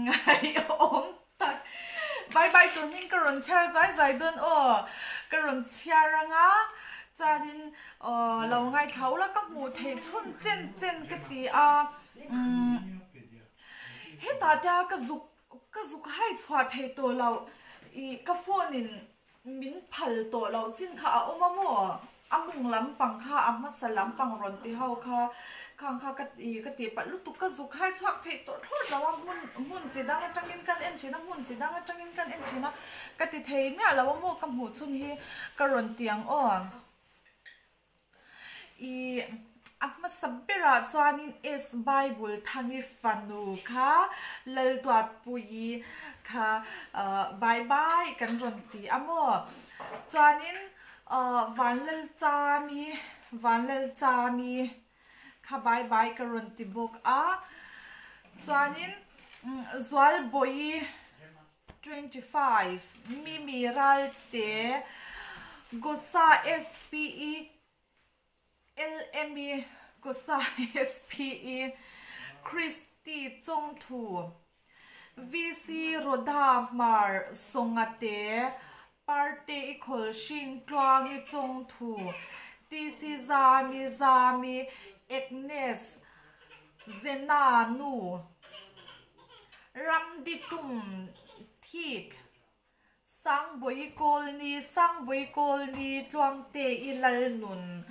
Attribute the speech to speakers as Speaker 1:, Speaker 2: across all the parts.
Speaker 1: ngay om tak bye bye tur min ka ron char zai zai don ka ron chiar ranga chadin lo ngai thaula ka mu thei chun chen ka ti a he ta ta ka zuk hai chwa thei to lo I ka phone in min phal to lo chin kha oma mo amung lampang kha amma salampang ron ti hau kha khang kha ka ti pa lu tu ka zuk hai chwak thei to thot lawa mun chi dang atangin kan en china mun chi dang atangin kan en china ka ti thei me lawa mo ka mu chun hi ka ron tiang I amma sabbera chuanin es bible thangi fanu kha laltuat pui kha bye bye kan ron ti amo chuanin vanlal chami kha bye bye ka ron ti bok a chuanin zwal boi 25 mimiral te gosa spe LME gosa SPE Christy Chongthu VC Rodha Mar Songate Parte Ikhol Shing Twang I Chongthu TC Zami Agnes Zena Nu Ramditum Thik Sangboi Kolni Twang Te Ilal Nun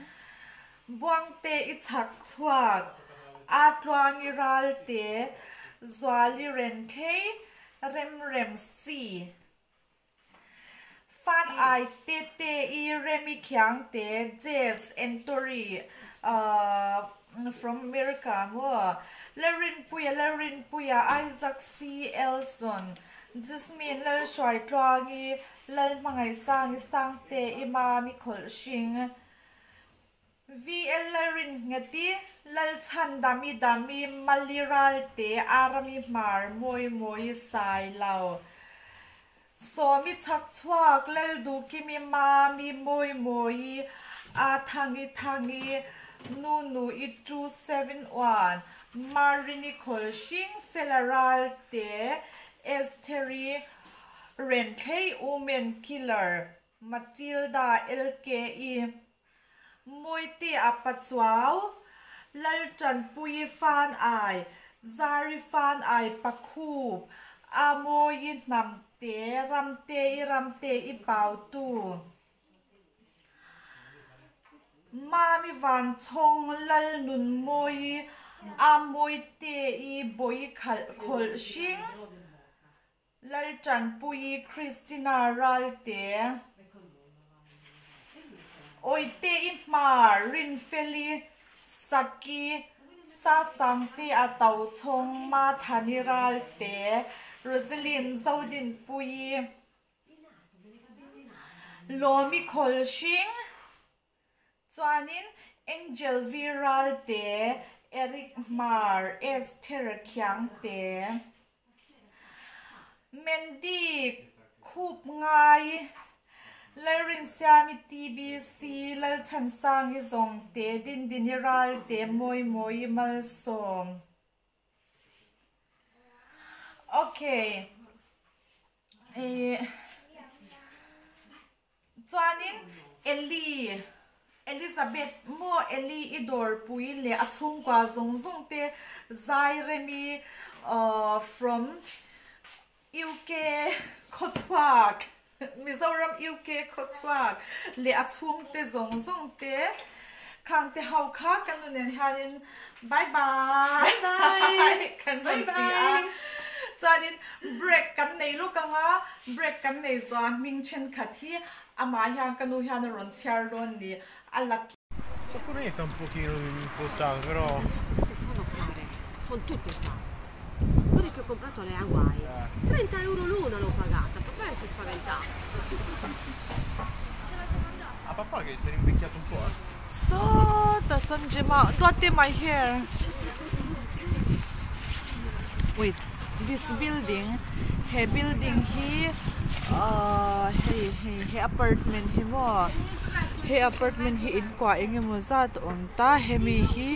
Speaker 1: Buang te I chak chwak atwang I ral te zwali ren thei rem si fan ai te I remi khyang te Jess Entori from America mo Larin puya Isaac C Elson Jasmine lal shwai twang I lal mangai sang te imami khol shing VL Larin ngati lal chan dami maliral te arami mar moi sai lao so mi chak chwak lal du kimi mami moi a thangi nu I 271 marini khol shing felaral te esteri renthei woman killer Matilda LKE Moiti apachwao lalchan pui fan ai zari fan ai pakhu amoi namte ramte I pau tu mami van chong lal nun moi amoi te I boi khol shing lalchan pui Christina ralte Oite Imar Rinfeli Saki Sasanti Atau Chong Ma Thaniral Te Rosalind Zaudin Pui Lomi Kolshing Chuanin Angel Viral Te Eric Mar Esther Kyang Te Mendi Kup Ngai Larin siami TBC lal chan sang I zong te diniral te moi mal som okay chuanin Elizabeth mo Eli idor pui le achung kwa zong te Zairemi from UK Kotwak Mizoram UK Kotwak le achung te zong te khang te hau kha kanunen hanin bye kan bye chanin break kan nei lu kanga break kan nei zo ming chen khathi ama yang kanu han ron char ron ni alak
Speaker 2: Saponetta un pochino importante però
Speaker 3: sono care, sono tutte care. Quelle che ho comprato alle Hawaii 30 euro l'una l'ho pagata, papà si è spaventato.
Speaker 2: a papà che si è rinvecchiato un po'.
Speaker 1: so the sanjima got my hair wait this building he apartment he mo he apartment hi in kwa enge mo zat on ta hemi hi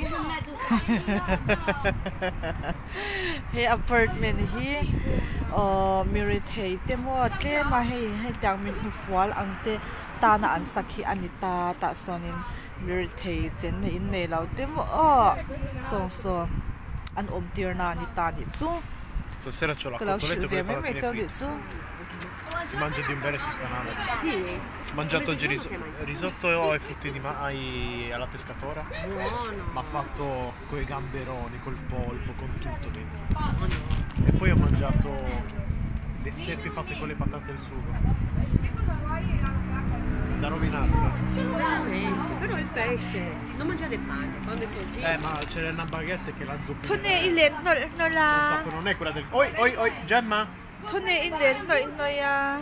Speaker 1: he apartment hi miri thei te mo tle ma he tang min hu fual ang te ta na an sakhi anita ta sonin miri thei chen ne in nei lau te mo so an tir na ni ta ni chu
Speaker 2: Stasera c'ho la
Speaker 1: Kalau
Speaker 2: cotoletta con le
Speaker 1: mi
Speaker 2: patatine
Speaker 1: di
Speaker 2: fritte.
Speaker 1: chu
Speaker 2: Si mangia di un bene sostanale.
Speaker 3: Sì.
Speaker 2: Ho mangiato oggi risotto e frutti di alla pescatora.
Speaker 3: Buono.
Speaker 2: Ma fatto coi gamberoni, col polpo, con tutto dentro. E poi ho mangiato le seppie fatte con le patate e il sugo. Da rovinarsi.
Speaker 3: Veramente, però il pesce, non mangiare pane, quando è così.
Speaker 2: Ma c'era una baguette che la zucchina.
Speaker 1: thone ile no la
Speaker 2: Non è quella del. Oi, Gemma!
Speaker 1: thone ile no ya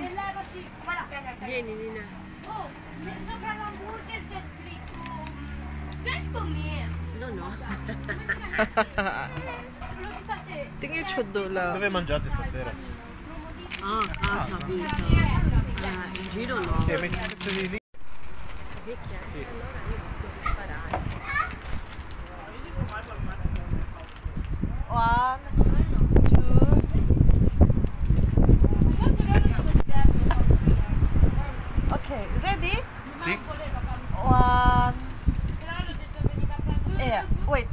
Speaker 3: Vieni Nina.
Speaker 4: Oh, sopra l'hamburger c'è scritto vieni con me.
Speaker 3: No.
Speaker 1: tingi chuddo la
Speaker 2: Dove mangiate stasera?
Speaker 3: Ah, casa vita. In giro no.
Speaker 2: Che mettete lì?
Speaker 3: Vecchia,
Speaker 2: Sì.
Speaker 3: allora io rischio di sparare.
Speaker 1: 1 2 Okay, ready?
Speaker 2: Sì.
Speaker 1: 1 wait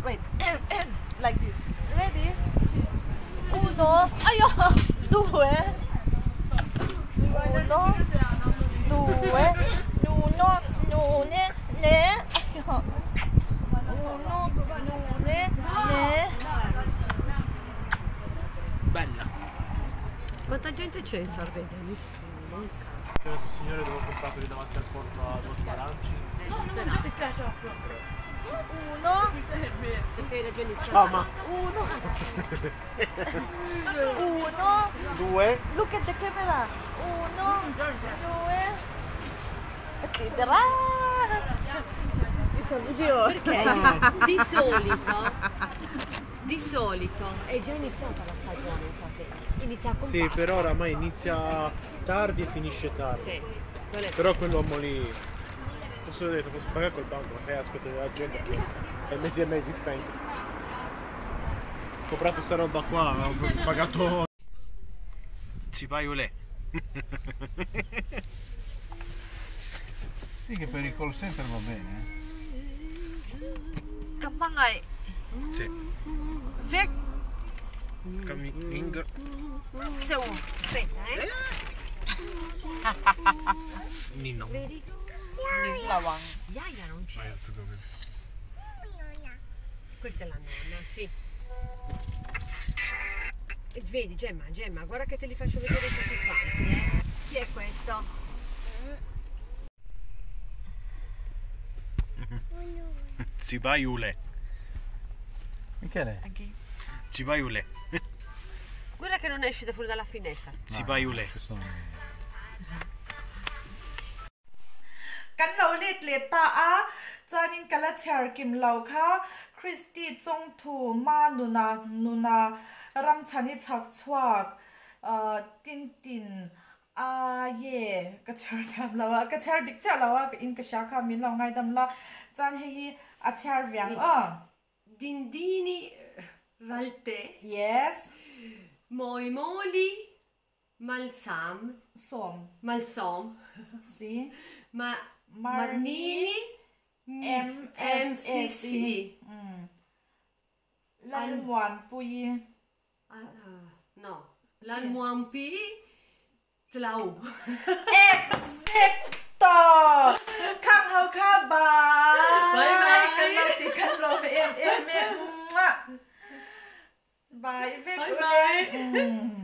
Speaker 1: like this. Ready? 1 ayo 2
Speaker 2: Bella.
Speaker 3: Quanta gente c'è in Sardegna? Nessuno, manca.
Speaker 2: C'è questo signore dove ho comprato lì davanti al porto a Dolce Aranci.
Speaker 3: Perché hai ragione
Speaker 2: Ah, ma
Speaker 1: 1
Speaker 2: 2.
Speaker 1: Look at the camera. 1 2 It's a video.
Speaker 3: Perché di solito è già iniziata la stagione in Sardegna. Inizia con
Speaker 2: Sì,
Speaker 3: Pasqua.
Speaker 2: però oramai inizia tardi e finisce tardi.
Speaker 3: Sì, quello è
Speaker 2: Però quell'uomo lì. Posso detto, posso pagare col banco, ma aspetta la gente che è mesi e mesi spento. Ho comprato sta roba qua, ho pagato. Ci vai olè.
Speaker 5: Sì, che per il call center va bene.
Speaker 1: Kamangai.
Speaker 2: Sì.
Speaker 1: Vek
Speaker 2: Coming.
Speaker 1: Zeu.
Speaker 3: aspetta,
Speaker 2: Nino.
Speaker 3: Vedi?
Speaker 1: Lawang.
Speaker 3: Iaia non c'è. Questa è la nonna, sì. E vedi Gemma, guarda che te li faccio vedere tutti quanti, Chi è questo?
Speaker 2: Ci vai olè.
Speaker 5: Michele?
Speaker 1: Again.
Speaker 2: Ci vai olè.
Speaker 3: Guarda che non esce da fuori dalla finestra.
Speaker 2: Ci vai olè.
Speaker 5: Ci sono.
Speaker 1: Kan lo let le ta a chanin kala char kim lo kha Christy chong thu ma nuna ram chani chak chwak tin a ye ka char dam lawa ka char dik cha lawa in ka shakha min law ngai dam la chan hi a char vyang
Speaker 3: Dindini ralte,
Speaker 1: yes
Speaker 3: moimoli, malsam, malsom,
Speaker 1: si
Speaker 3: marnini, MCC.
Speaker 1: Lan wan pui
Speaker 3: No, l'almuampi, tlau.
Speaker 1: Exacto! Kang hau ka bye!
Speaker 3: Bye.
Speaker 1: Kan lo ti kan lo em. Bye.
Speaker 3: Bye.